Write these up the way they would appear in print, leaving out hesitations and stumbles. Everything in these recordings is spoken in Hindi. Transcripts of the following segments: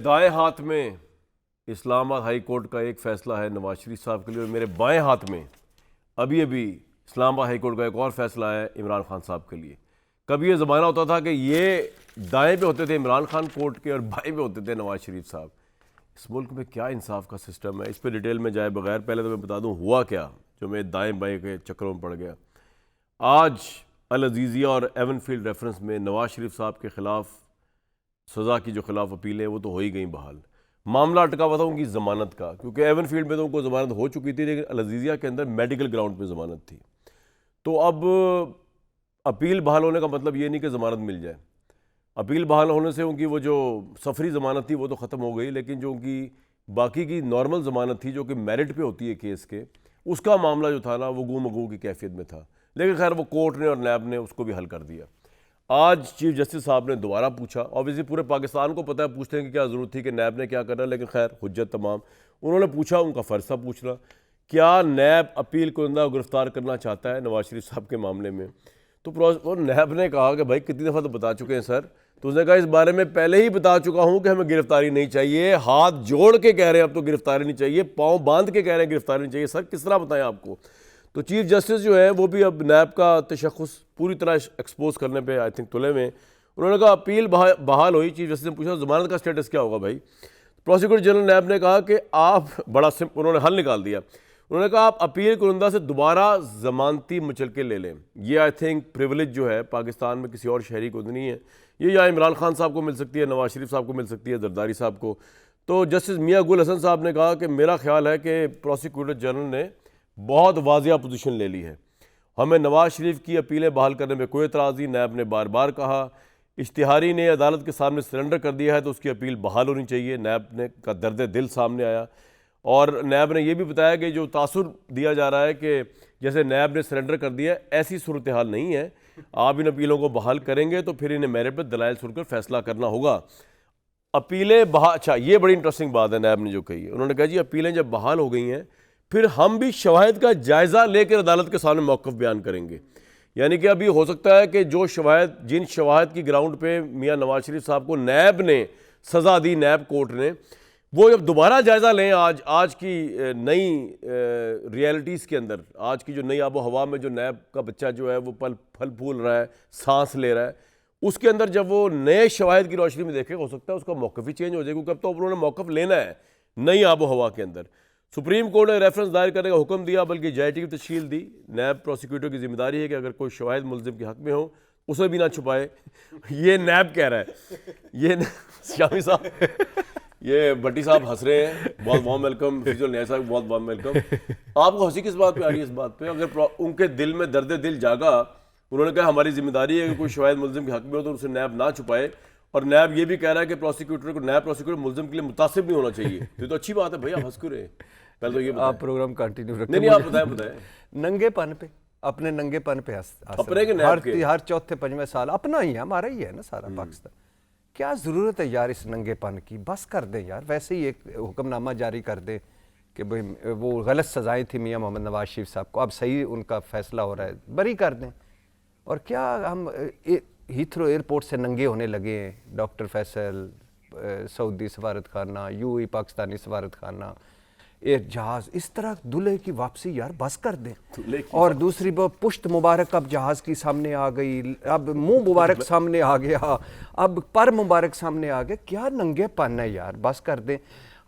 दाएं हाथ में इस्लामाबाद हाई कोर्ट का एक फ़ैसला है नवाज शरीफ साहब के लिए, और मेरे बाएं हाथ में अभी अभी इस्लामाबाद हाई कोर्ट का एक और फैसला है इमरान खान साहब के लिए। कभी ये ज़माना होता था कि ये दाएं पे होते थे इमरान खान कोर्ट के और बाएं पे होते थे नवाज शरीफ साहब। इस मुल्क में क्या इंसाफ का सिस्टम है, इस पर डिटेल में जाए बगैर पहले तो मैं बता दूं हुआ क्या जो मैं दाएं बाएं के चक्करों में पड़ गया। आज अल अजीज़िया और एवनफील्ड रेफरेंस में नवाज शरीफ साहब के ख़िलाफ़ सज़ा की जो खिलाफ अपील है वो तो हो ही गई बहाल। मामला अटका हुआ था उनकी ज़मानत का, क्योंकि एवनफील्ड में तो उनको ज़मानत हो चुकी थी, लेकिन अल अजीज़िया के अंदर मेडिकल ग्राउंड पे ज़मानत थी। तो अब अपील बहाल होने का मतलब ये नहीं कि ज़मानत मिल जाए। अपील बहाल होने से उनकी वो जो सफरी ज़मानत थी वो तो ख़त्म हो गई, लेकिन जो उनकी बाकी की नॉर्मल ज़मानत थी जो कि मेरिट पे होती है केस के, उसका मामला जो था ना वो गू मगू की कैफियत में था। लेकिन खैर वो कोर्ट ने और नैब ने उसको भी हल कर दिया। आज चीफ जस्टिस साहब ने दोबारा पूछा। ऑब्वियसली पूरे पाकिस्तान को पता है पूछने की क्या ज़रूरत थी कि नैब ने क्या करना, लेकिन खैर हुज्जत तमाम उन्होंने पूछा, उनका फ़र्ज था पूछना। क्या नैब अपील कुरिंदा को गिरफ्तार करना चाहता है नवाज शरीफ साहब के मामले में? तो नैब ने कहा कि भाई कितनी दफ़ा तो बता चुके हैं सर। तो उसने कहा इस बारे में पहले ही बता चुका हूँ कि हमें गिरफ्तारी नहीं चाहिए। हाथ जोड़ के कह रहे हैं अब तो गिरफ्तारी नहीं चाहिए, पाँव बांध के कह रहे हैं गिरफ्तारी नहीं चाहिए। सर किस तरह बताएं आपको? तो चीफ जस्टिस जो है वो भी अब नैब का तशख़्ख़ुस पूरी तरह एक्सपोज करने पे आई थिंक तुले में। उन्होंने कहा अपील बहाल हुई। चीफ जस्टिस ने पूछा ज़मानत का स्टेटस क्या होगा भाई? प्रोसिक्यूटर जनरल नैब ने कहा कि आप उन्होंने हल निकाल दिया। उन्होंने कहा आप अपील कुरिंदा से दोबारा ज़मानती मुचलके ले लें। ये आई थिंक प्रिविलेज जो है पाकिस्तान में किसी और शहरी को नहीं है, ये या इमरान खान साहब को मिल सकती है, नवाज शरीफ साहब को मिल सकती है, जरदारी साहब को। तो जस्टिस मियां गुल हसन साहब ने कहा कि मेरा ख्याल है कि प्रोसिक्यूटर जनरल ने बहुत वाज़िया पोजीशन ले ली है, हमें नवाज शरीफ की अपीलें बहाल करने में कोई एतराज़ नहीं। नैब ने बार बार कहा इश्तिहारी ने अदालत के सामने सरेंडर कर दिया है तो उसकी अपील बहाल होनी चाहिए। नैब ने का दर्द दिल सामने आया, और नैब ने यह भी बताया कि जो तासुर दिया जा रहा है कि जैसे नैब ने सरेंडर कर दिया, ऐसी सूरत हाल नहीं है। आप इन अपीलों को बहाल करेंगे तो फिर इन्हें मेरिट पर दलाइल सुनकर फैसला करना होगा। अपीलें अच्छा, ये बड़ी इंटरेस्टिंग बात है नैब ने जो कही है। उन्होंने कहा जी अपीलें जब बहाल हो गई हैं फिर हम भी शवाहिद का जायज़ा लेकर अदालत के सामने मौक़िफ़ बयान करेंगे। यानी कि अभी हो सकता है कि जो शवाहिद जिन शवाहिद की ग्राउंड पे मियां नवाज शरीफ साहब को नैब ने सज़ा दी, नैब कोर्ट ने, वो जब दोबारा जायज़ा लें आज की नई रियलिटीज़ के अंदर, आज की जो नई आबो हवा में जो नैब का बच्चा जो है वो फल फूल रहा है, सांस ले रहा है, उसके अंदर जब वो नए शवाहिद की रोशनी में देखेगा हो सकता है उसका मौक़िफ़ ही चेंज हो जाए, क्योंकि अब तो उन्होंने मौक़िफ़ लेना है नई आबो हवा के अंदर। सुप्रीम कोर्ट ने रेफरेंस दायर करने का हुक्म दिया, बल्कि JIT की तश्कील दी। नैब प्रोसिक्यूटर की जिम्मेदारी है कि अगर कोई शवाहिद मुल्ज़िम के हक़ में हो उसे भी ना छुपाए। ये नैब कह रहा है। ये शामी साहब, ये भट्टी साहब हंस रहे हैं, बहुत वार्म वेलकम। फिजल न्याय साहब बहुत वार्म वेलकम। आपको हंसी किस बात पे आ रही है? इस बात पे अगर उनके दिल में दर्द दिल जागा, उन्होंने कहा हमारी जिम्मेदारी है कि कोई शवाहिद मुल्ज़िम के हक़ में हो तो उसे नैब ना छुपाए, और नैब ये भी कह रहा है कि प्रोसिक्यूटर को नैब प्रोसिक्यूटर मुल्ज़िम के लिए मुतासिब नहीं होना चाहिए। तो अच्छी बात है भैया, हंस क्यों रहे? पहले तो ये आप प्रोग्राम कंटिन्यू रखें। नहीं आप बताएं। नंगेपन पे, अपने नंगेपन पे अपने के हर चौथे पंजवें साल अपना ही है, हमारा ही है ना सारा पाकिस्तान। क्या ज़रूरत है यार इस नंगेपन की? बस कर दें यार, वैसे ही एक हुक्मनामा जारी कर दें कि भाई वो गलत सज़ाएँ थी मियां मोहम्मद नवाज शरीफ साहब को, अब सही उनका फैसला हो रहा है, बरी कर दें। और क्या हम हीथ्रो एयरपोर्ट से नंगे होने लगे हैं? डॉक्टर फैसल, सऊदी सफारत खाना, UAE पाकिस्तानी सफारत खाना, एक जहाज़, इस तरह दूल्हे की वापसी यार बस कर दें। और दूसरी बात, पुश्त मुबारक अब जहाज़ की सामने आ गई, अब मुंह मुबारक सामने आ गया, अब पर मुबारक सामने आ गया। क्या नंगेपन है यार, बस कर दें।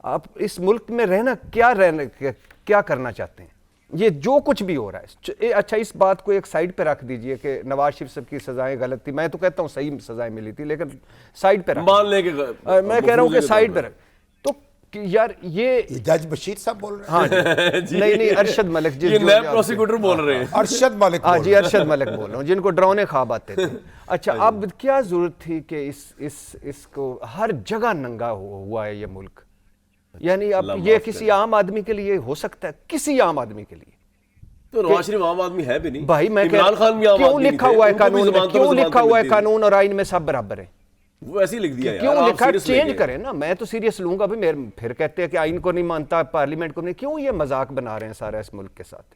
आप इस मुल्क में क्या करना चाहते हैं? ये जो कुछ भी हो रहा है, अच्छा इस बात को एक साइड पे रख दीजिए कि नवाज शरीफ साहब की सजाएं गलत थी, मैं तो कहता हूँ सही सजाएं मिली थी, लेकिन साइड पे मान लेंगे, मैं कह रहा हूँ कि साइड पे रख। तो यार ये जज बशीर साहब बोल रहे हैं। हाँ जी, नहीं अरशद मलिक जी, नैब प्रोसिक्यूटर बोल रहे हैं। अरशद मलिक, हाँ जी अरशद मलिक बोल रहा हूँ, जिनको डरावने ख्वाब आते थे। अच्छा अब क्या जरूरत थी कि इसको हर जगह नंगा हुआ है ये मुल्क? यानी अब ये किसी आम आदमी के लिए हो सकता है? किसी आम आदमी के लिए तो नवाज शरीफ आम आदमी है भी नहीं भाई। मैं इमरान खान भी आम आदमी क्यों लिखा हुआ है कानून में, क्यों लिखा हुआ है कानून और आइन में सब बराबर है? वो ऐसे ही लिख दिया क्यों लिखा? चेंज करें ना। मैं तो सीरियस लूंगा भी, मेरे फिर कहते हैं कि आइन को नहीं मानता, पार्लियामेंट को नहीं। क्यों ये मजाक बना रहे हैं सारा इस मुल्क के साथ?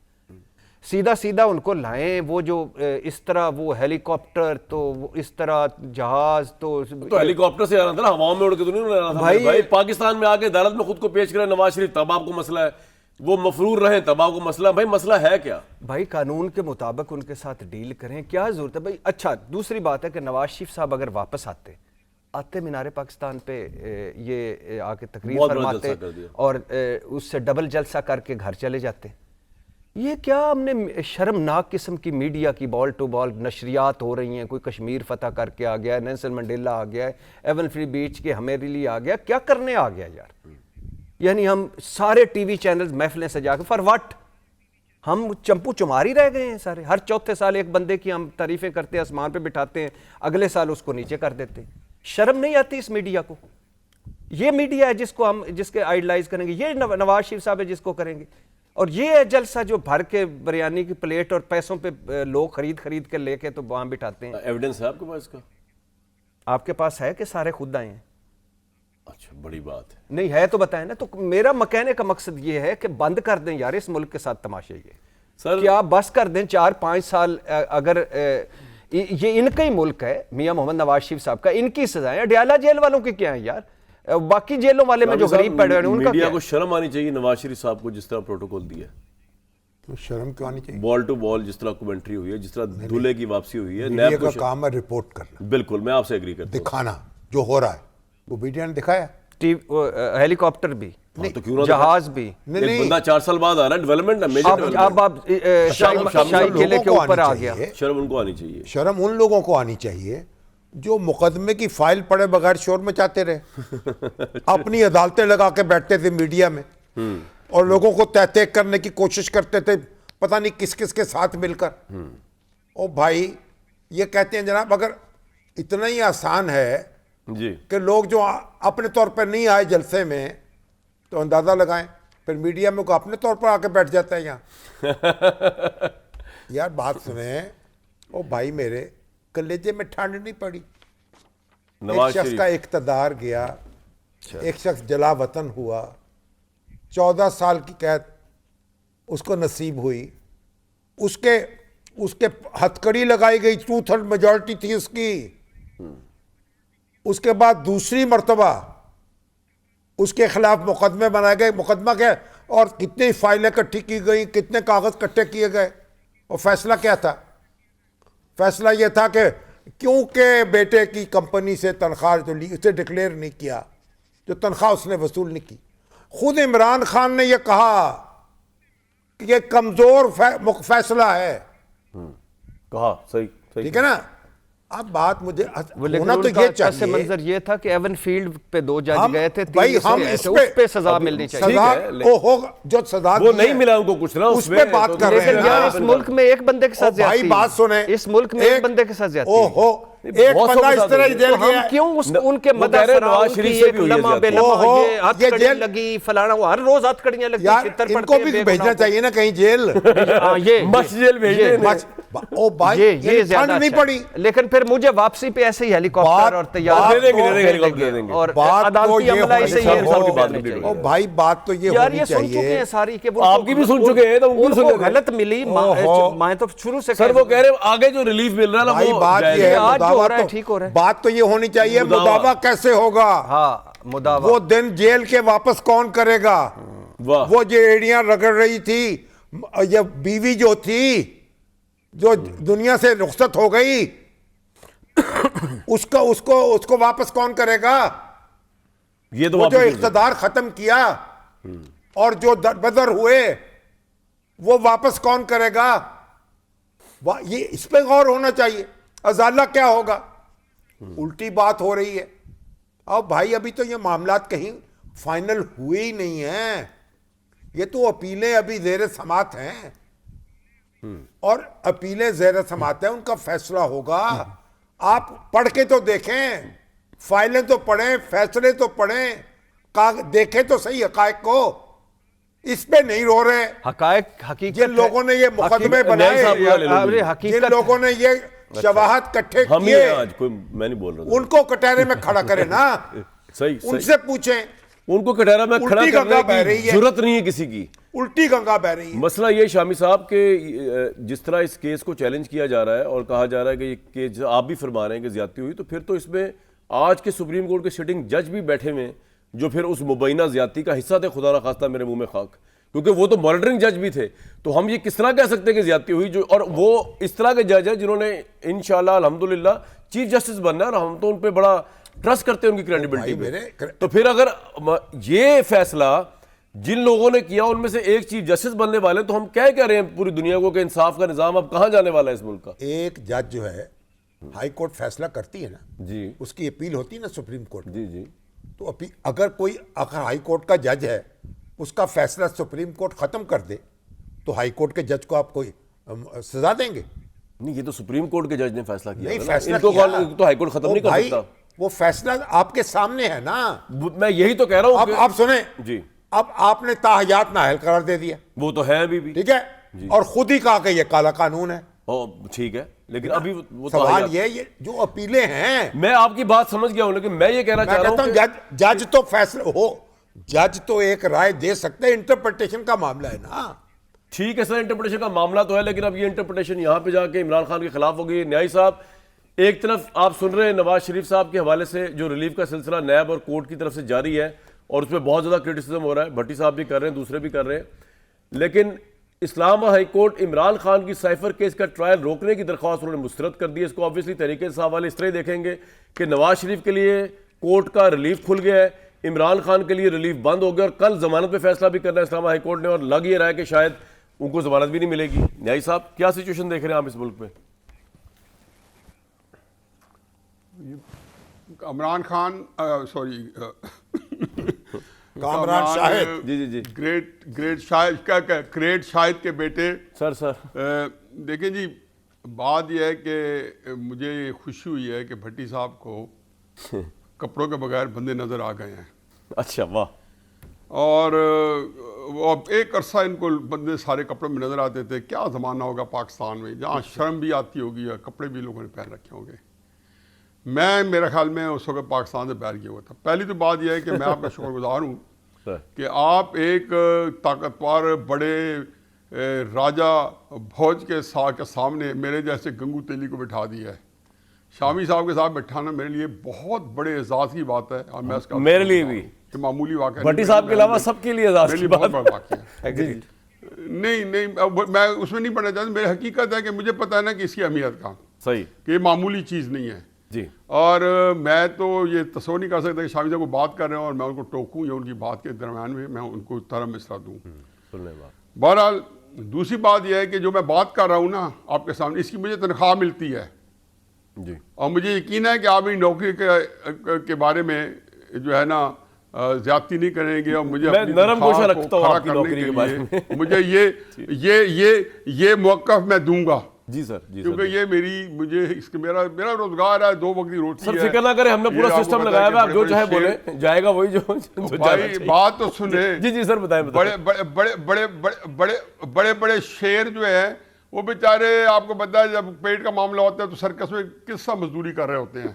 सीधा सीधा उनको लाएं, वो जो इस तरह वो हेलीकॉप्टर तो वो इस तरह जहाज तो हेलीकॉप्टर से आना था ना, हवाओं में उड़ के तो नहीं उड़ाना था भाई पाकिस्तान में आके अदालत में खुद को पेश करें नवाज शरीफ, तब आपको मसला है, वो मफरूर रहे तब आपको मसला। भाई मसला है क्या भाई? कानून के मुताबिक उनके साथ डील करें, क्या जरूरत है भाई? अच्छा, दूसरी बात है कि नवाज शरीफ साहब अगर वापस आते मीनार पाकिस्तान पे ये आके तकरीर फरमाते और उससे डबल जलसा करके घर चले जाते। ये क्या हमने शर्मनाक किस्म की मीडिया की बॉल टू बॉल नशरियात हो रही हैं, कोई कश्मीर फतह करके आ गया, नेल्सन मंडेला आ गया, एवन फ्री बीच के हमेरे लिए आ गया, क्या करने आ गया यार? यानी हम सारे टीवी चैनल्स महफिलें सजा के फॉर व्हाट? हम चंपू चुमारी रह गए हैं सारे। हर चौथे साल एक बंदे की हम तारीफें करते हैं, आसमान पे बिठाते हैं, अगले साल उसको नीचे कर देते हैं। शर्म नहीं आती इस मीडिया को? ये मीडिया है जिसको हम जिसके आइडलाइज करेंगे, ये नवाज शरीफ साहब है जिसको करेंगे, और ये है जलसा जो भर के बिरयानी की प्लेट और पैसों पे लोग खरीद के लेके तो वहां बिठाते हैं। एविडेंस है आपके पास का? आपके पास है कि सारे खुद आए हैं? अच्छा, बड़ी बात है। नहीं है तो बताएं ना। तो मेरा कहने का मकसद ये है कि बंद कर दें यार इस मुल्क के साथ तमाशे। ये सर क्या बस कर दें 4-5 साल? अगर ये इनका ही मुल्क है, मियां मोहम्मद नवाज शरीफ साहब का, इनकी सजाएं। अडयाला जेल वालों की क्या है यार? बाकी जेलों वाले में जो गरीब पड़े हुए हैं उनका मीडिया को शर्म आनी चाहिए नवाज शरीफ साहब को जिस तरह प्रोटोकॉल दिया। तो शर्म क्यों आनी चाहिए? बॉल टू बॉल जिस तरह कमेंट्री हुई है, जिस तरह दूल्हे की वापसी हुई है, मीडिया का काम है रिपोर्ट करना। बिल्कुल, मैं आपसे एग्री करता हूं। दिखाना जो हो रहा है वो मीडिया ने दिखाया। हेलीकॉप्टर भी, तो क्यों ना जहाज भी। नहीं, बंदा 4 साल बाद आ रहा है, डेवलपमेंट है, मेजर डेवलपमेंट। अब आप शाही किले के ऊपर आ गया। शर्म उनको आनी चाहिए। शर्म उन लोगों को आनी चाहिए जो मुकदमे की फाइल पढ़े बगैर शोर मचाते रहे। अपनी अदालतें लगा के बैठते थे मीडिया में और लोगों को तहते करने की कोशिश करते थे, पता नहीं किस किस के साथ मिलकर। ओ भाई, ये कहते हैं जनाब अगर इतना ही आसान है जी कि लोग जो अपने तौर पर नहीं आए जलसे में तो अंदाजा लगाएं, फिर मीडिया में को अपने तौर पर आके बैठ जाता है यहाँ। यार बात सुने, ओ भाई मेरे कलेजे में ठंड नहीं पड़ी। एक शख्स का इख्तदार गया, एक शख्स जला वतन हुआ, 14 साल की कैद उसको नसीब हुई, उसके हथकड़ी लगाई गई, 2/3 मेजॉरिटी थी उसकी। उसके बाद दूसरी मर्तबा उसके खिलाफ मुकदमे बनाए गए, मुकदमा क्या और कितनी फाइलें इकट्ठी की गई, कितने कागज इकट्ठे किए गए, और फैसला क्या था? फैसला यह था कि क्योंकि बेटे की कंपनी से तनख्वाह जो ली उसे डिक्लेयर नहीं किया, जो तनख्वाह उसने वसूल नहीं की। खुद इमरान खान ने यह कहा कि यह कमजोर फैसला है। कहा सही, ठीक है ना। अब बात मुझे होना तो ये चाहिए। मंजर ये था कि एवन फील्ड पे 2 जज गए थे, भाई हम इस पे सजा मिलनी चाहिए। सजा होगा जो सजा वो नहीं मिला उनको कुछ ना, उस पे बात कर रहे हैं। यार इस मुल्क में एक बंदे के साथ भाई बात सुने, इस मुल्क में एक बंदे के साथ ज्यादती। ओहो, एक बंदा इस तरह जेल गया, क्यों उनके नवाज शरीफ से भी ये जेल लगी फलाना, वो हर रोज हथकड़ियां लगती हैं, चित्तर पड़ते हैं। इनको भी भेजना चाहिए ना कहीं जेल। ये मस्त जेल भेजने। ओ भाई ये ठंड नहीं पड़ी, लेकिन फिर मुझे वापसी पे ऐसे ही हेलीकॉप्टर और तैयार देंगे और अदालती अमला से ये ओ भाई बात तो ये यार होनी ये सुन चुके चाहिए। हैं सारी के आपकी भी सुन चुके हैं, तो उनको गलत मिली। मैं तो शुरू से सर वो कह रहे आगे जो रिलीफ मिल रहा है ना, भाई वो बात ये है, आज जो हो रहा है ठीक हो रहा है। बात तो ये होनी चाहिए, मुदावा कैसे होगा? हाँ, मुदावा वो दिन जेल के वापस कौन करेगा? वो जो एड़ियां रगड़ रही थी, ये बीवी जो थी जो दुनिया से रुखसत हो गई, उसको वापस कौन करेगा? ये तो वो जो इख्तिदार खत्म किया और जो दरबदर हुए वो वापस कौन करेगा? ये इस पे गौर होना चाहिए। अजाला क्या होगा? उल्टी बात हो रही है। अब भाई अभी तो ये मामलात कहीं फाइनल हुए ही नहीं हैं, ये तो अपीलें अभी ज़ेर समात हैं और अपीलें ज़ेर समात हैं, उनका फैसला होगा। आप पढ़ के तो देखें, फाइलें तो पढ़ें, फैसले तो पढ़ें, देखें तो सही हकायक को। इस पे नहीं रो रहे हकीकत। जिन लोगों ने ये मुकदमे बनाए, जिन लोगों ने ये शवाहद इकट्ठे किए, आज कोई मैं नहीं बोल रहा, उनको कटहरे में खड़ा करें ना। सही उनसे पूछें उनको कटहरा में खड़ा उल्टी गंगा बह करने रही की है। जरूरत नहीं है किसी की। उल्टी गंगा बह रही है। मसला ये शामी साहब के जिस तरह इस केस को चैलेंज किया जा रहा है और कहा जा रहा है कि ये केस आप भी फरमा रहे हैं कि ज्यादती हुई, तो फिर तो इसमें आज के सुप्रीम कोर्ट के सिटिंग जज भी बैठे हुए हैं जो फिर उस मुबैना ज्यादती का हिस्सा थे, खुदा ना खास्ता मेरे मुंह में खाक, क्योंकि वो तो मॉनिटरिंग जज भी थे। तो हम ये किस तरह कह सकते हैं कि ज्यादती हुई जो, और वो इस तरह के जज हैं जिन्होंने इंशाल्लाह अल्हम्दुलिल्लाह चीफ जस्टिस बनना है और हम तो उन पर बड़ा ट्रस्ट करते हैं उनकी क्रेडिबिलिटी पे। तो फिर अगर ये फैसला जिन लोगों ने किया उनमें से एक चीफ जस्टिस बनने वाले, तो हम क्या कह रहे हैं पूरी दुनिया को कि इंसाफ का निजाम अब कहां जाने वाला है इस मुल्क का? एक जज जो है हाई कोर्ट फैसला करती है ना जी उसकी अपील होती है ना सुप्रीम कोर्ट में। जी जी। तो अगर हाई कोर्ट का जज है उसका फैसला सुप्रीम कोर्ट खत्म कर दे तो हाई कोर्ट के जज को आप कोई सजा देंगे? नहीं, ये तो सुप्रीम कोर्ट के जज ने फैसला किया नहीं, था ना। फैसला इनको किया। तो हाई कोर्ट खत्म नहीं कर भाई, सकता। वो फैसला आपके सामने है ना। मैं यही तो कह रहा हूं अब आप सुने जी। अब आपने ताहयात नाअहल करार दे दिया, वो तो है अभी भी, ठीक है, और खुद ही कहा कि ये काला कानून है। ठीक है, लेकिन अभी वो सवाल तो ये जो अपीलें हैं, मैं आपकी बात समझ गया हूं, लेकिन मैं ये कहना मैं चाह रहा कहता हूं हूं जज तो फैसला हो, जज तो एक राय दे सकते हैं, इंटरप्रिटेशन का मामला है ना। ठीक है सर, इंटरप्रिटेशन का मामला तो है, लेकिन अब ये इंटरप्रिटेशन यहां पे जाके इमरान खान के खिलाफ हो गई। न्यायी साहब, एक तरफ आप सुन रहे हैं नवाज शरीफ साहब के हवाले से जो रिलीफ का सिलसिला नैब और कोर्ट की तरफ से जारी है और उसमें बहुत ज़्यादा क्रिटिसिज्म हो रहा है, भट्टी साहब भी कर रहे हैं, दूसरे भी कर रहे हैं, लेकिन इस्लामाबाद हाई कोर्ट इमरान खान की साइफर केस का ट्रायल रोकने की दरख्वास्त उन्होंने मुस्तरद कर दी है। इसको ऑब्वियसली तरीके इंसाफ वाले इस तरह देखेंगे कि नवाज शरीफ के लिए कोर्ट का रिलीफ खुल गया है, इमरान खान के लिए रिलीफ बंद हो गया और कल जमानत पे फैसला भी करना है इस्लामाबाद हाई कोर्ट ने, और लग ये रहा है कि शायद उनको जमानत भी नहीं मिलेगी। न्यायी साहब, क्या सिचुएशन देख रहे हैं आप इस मुल्क में? इमरान खान सॉरी कामरान शाहिद, जी जी जी। ग्रेट शाहिद ग्रेट शाहिद के बेटे सर देखें जी, बात यह है कि मुझे खुशी हुई है कि भट्टी साहब को कपड़ों के बगैर बंदे नज़र आ गए हैं। अच्छा, वाह। और वो अब एक अरसा इनको बंदे सारे कपड़ों में नज़र आते थे। क्या ज़माना होगा पाकिस्तान में जहाँ शर्म भी आती होगी और कपड़े भी लोगों ने पहन रखे होंगे। मैं मेरे ख्याल में उस वक्त पाकिस्तान से बाहर गया हुआ था। पहली तो बात यह है कि मैं आपका शुक्रगुजार हूँ कि आप एक ताकतवर बड़े राजा भोज के सामने मेरे जैसे गंगू तेली को बिठा दिया है। शामी साहब के साथ बैठाना मेरे लिए बहुत बड़े एजाज़ की बात है और मैं उसका मेरे लिए भी कि मामूली वाक़या भट्टी साहब के अलावा सबके लिए एजाज़ की बहुत बात। बड़ा वाक़या है। नहीं मैं उसमें नहीं पढ़ना चाहता। मेरी हकीकत है कि मुझे पता है ना कि इसकी अहमियत का, सही, कि ये मामूली चीज़ नहीं है जी। और मैं तो ये तस्वर नहीं कर सकता कि शामी साहब को बात कर रहे हैं और मैं उनको टोकूं या उनकी बात के दरम्यान में मैं उनको तरह मिसरा दूँ। बहरहाल दूसरी बात यह है कि जो मैं बात कर रहा हूँ ना आपके सामने, इसकी मुझे तनख्वाह मिलती है जी, और मुझे यकीन है कि आप इन नौकरी के बारे में जो है ना ज्यादती नहीं करेंगे और मुझे मैं अपनी नरम तनख्वाह गोशा को रखता हूँ खड़ा आपकी करने नौकरी के बारे लिए में। मुझे ये मौक़िफ़ मैं दूंगा, जी सर, जी क्योंकि सर। ये मुझे इसके मेरा रोजगार है, 2 वक्त की रोटी सर है। फिक्र ना करें, हमने पूरा ये आपको सिस्टम पता लगाया है हुआ है, आप कि जो बड़े चाहे बड़े बोले जाएगा वही जो भाई जाना चाहिए। बात तो सुने। जी जी सर, बताएं बड़े बड़े बड़े शेर जो है वो बेचारे, आपको पता है जब पेट का मामला होता है तो सर्कस में किस्सा मजदूरी कर रहे होते हैं।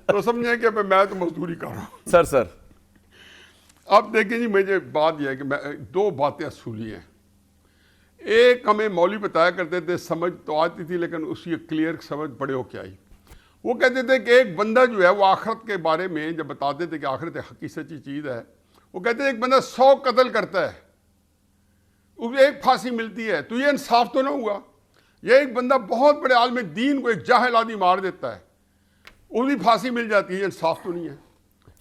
तो समझे कि मैं तो मजदूरी कर रहा हूँ। सर अब देखिए जी, मुझे बात यह है कि मैं 2 बातें असूली हैं। एक हमें मौलवी बताया करते थे, समझ तो आती थी लेकिन उसकी क्लियर समझ बड़े होके आई। वो कहते थे कि एक बंदा जो है वो आखिरत के बारे में जब बताते थे कि आखिरत हकी सच्ची चीज़ है, वो कहते थे एक बंदा 100 कत्ल करता है, उसे 1 फांसी मिलती है, तो ये इंसाफ तो ना हुआ। ये एक बंदा बहुत बड़े आलम दीन को एक जाहिल आदमी मार देता है, उसकी फांसी मिल जाती है, इंसाफ तो नहीं है।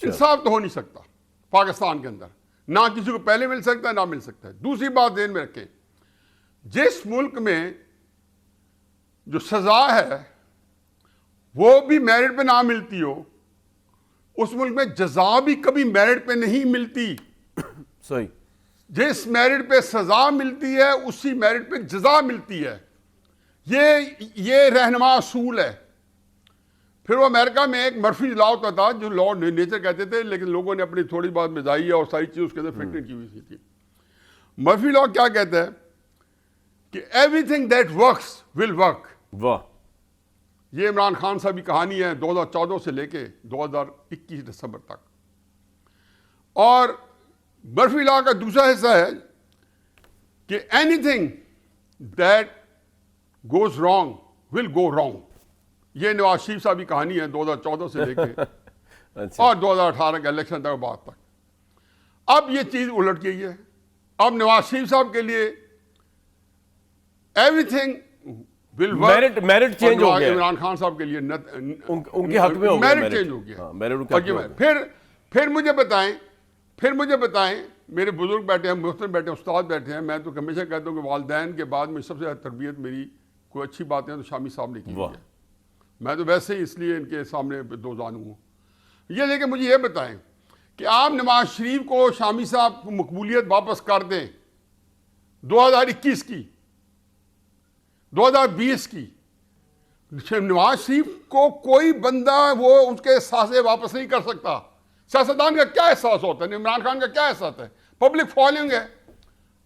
इंसाफ तो हो नहीं सकता पाकिस्तान के अंदर, ना किसी को पहले मिल सकता है ना मिल सकता है। दूसरी बात ध्यान में रखें, जिस मुल्क में जो सजा है वो भी मेरिट पे ना मिलती हो, उस मुल्क में जजा भी कभी मेरिट पे नहीं मिलती। सही, जिस मेरिट पे सजा मिलती है उसी मेरिट पे जजा मिलती है। ये रहनुमा असूल है। फिर वो अमेरिका में एक मर्फी लॉ होता था जो लॉ नेचर कहते थे, लेकिन लोगों ने अपनी थोड़ी बात मिजाई और सारी चीज़ उसके अंदर फिट की हुई थी। मर्फी लॉ क्या कहता है कि everything that works will work. वाह। ये इमरान खान साहब की कहानी है 2014 से लेके 2021 दिसंबर तक। और मर्फी लॉ का दूसरा हिस्सा है कि anything that goes wrong will go wrong. ये नवाज शरीफ साहब की कहानी है 2014 से लेके अच्छा। और 2018 के इलेक्शन तक बाद तक। अब ये चीज उलट गई है। अब नवाज शरीफ साहब के लिए एवरीथिंग विल मेरिट चेंज हो गया। इमरान खान साहब के लिए उनके हक में हो गया मेरिट चेंज हो गया। हाँ, मेरिट उनके हक में हो गया। फिर मुझे बताएं मेरे बुजुर्ग बैठे हैं, मुफ्तन बैठे हैं, उस्ताद बैठे हैं। मैं तो हमेशा कहता हूँ कि वालिदैन के बाद में सबसे ज़्यादा तरबियत मेरी कोई अच्छी बातें तो शामी साहब ने की हुई है। मैं तो वैसे ही इसलिए इनके सामने दो जानू हूँ। ये लेकिन मुझे ये बताएं कि आप नवाज शरीफ को, शामी साहब को मकबूलियत वापस कर दें 2021 की, 2020 की। नवाज शरीफ को कोई बंदा वो उसके सासे वापस नहीं कर सकता। सियासतदान का क्या एहसास होता है, इमरान खान का क्या एहसास है, पब्लिक फॉलोइंग है।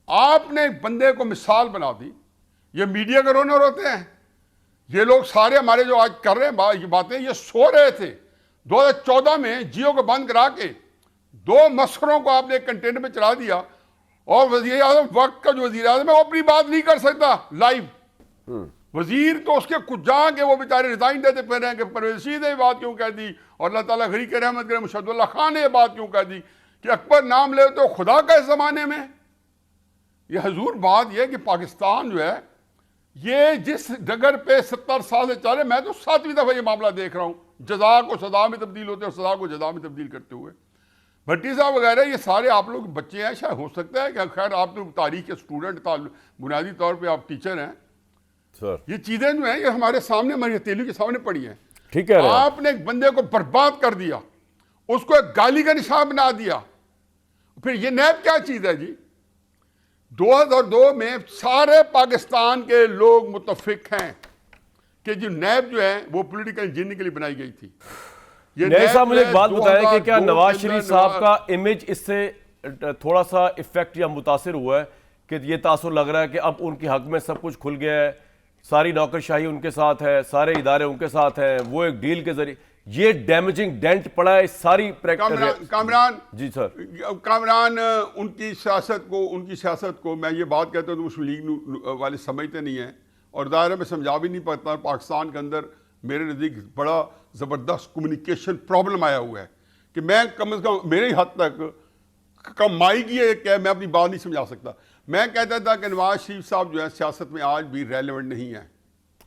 आपने बंदे को मिसाल बना दी। ये मीडिया के रोनर होते हैं। ये लोग सारे हमारे जो आज कर रहे हैं ये बातें, ये सो रहे थे 2014 में। जियो को बंद करा के 2 मस्खरों को आपने कंटेनर में चला दिया और वजीर आजम वक्त का जो वजीर आजम है वो अपनी बात नहीं कर सकता लाइव। वजीर तो उसके कुछ जाके वो बेचारे रिजाइन देते फिर हैं कि परवेज रशीद ने बात क्यों कह दी और अल्लाह ताला गरीक रहमत करे मुशद्दुल्लाह खान ने ये बात क्यों कह दी कि अकबर नाम ले तो खुदा का इस जमाने में। ये हजूर बात यह कि पाकिस्तान जो है ये जिस डगर पे 70 साल से चल रहे, मैं तो 7वीं दफा ये मामला देख रहा हूँ। जजा को सजा में तब्दील होते हैं और सजा को जजा में तब्दील करते हुए। भट्टी साहब वगैरह ये सारे आप लोग बच्चे हैं। शायद हो सकता है कि खैर आप तो तारीख के स्टूडेंट, बुनियादी तौर पर आप टीचर हैं सर। ये चीजें जो है ये हमारे सामने, हमारी हथेली के सामने पड़ी हैं। ठीक है, आपने एक बंदे को बर्बाद कर दिया, उसको एक गाली का निशान बना दिया। फिर ये नैब क्या चीज है जी? 2002 में सारे पाकिस्तान के लोग मुतफिक हैं कि जो नैब जो है वो पॉलिटिकल इंजीनियरिंग के लिए बनाई गई थी। ये नहीं साहब, मुझे एक बात बताएं कि क्या 2002 नवाज के शरीफ अंदर साहब का इमेज इससे थोड़ा सा इफेक्ट या मुतासिर हुआ है कि ये तासुर लग रहा है कि अब उनके हक में सब कुछ खुल गया है, सारी नौकरशाही उनके साथ है, सारे इदारे उनके साथ हैं, वो एक डील के जरिए ये डैमेजिंग डेंट पड़ा है सारी कामरान जी सर। कामरान उनकी सियासत को मैं ये बात कहता हूँ तो मुस्लिम लीग वाले समझते नहीं हैं और दायरे में समझा भी नहीं पाता। पाकिस्तान के अंदर मेरे नज़दीक बड़ा ज़बरदस्त कम्युनिकेशन प्रॉब्लम आया हुआ है कि मैं कम से कम मेरे हद तक कमाई की है क्या मैं अपनी बात नहीं समझा सकता। मैं कहता था कि नवाज शरीफ साहब जो है सियासत में आज भी रेलेवेंट नहीं है।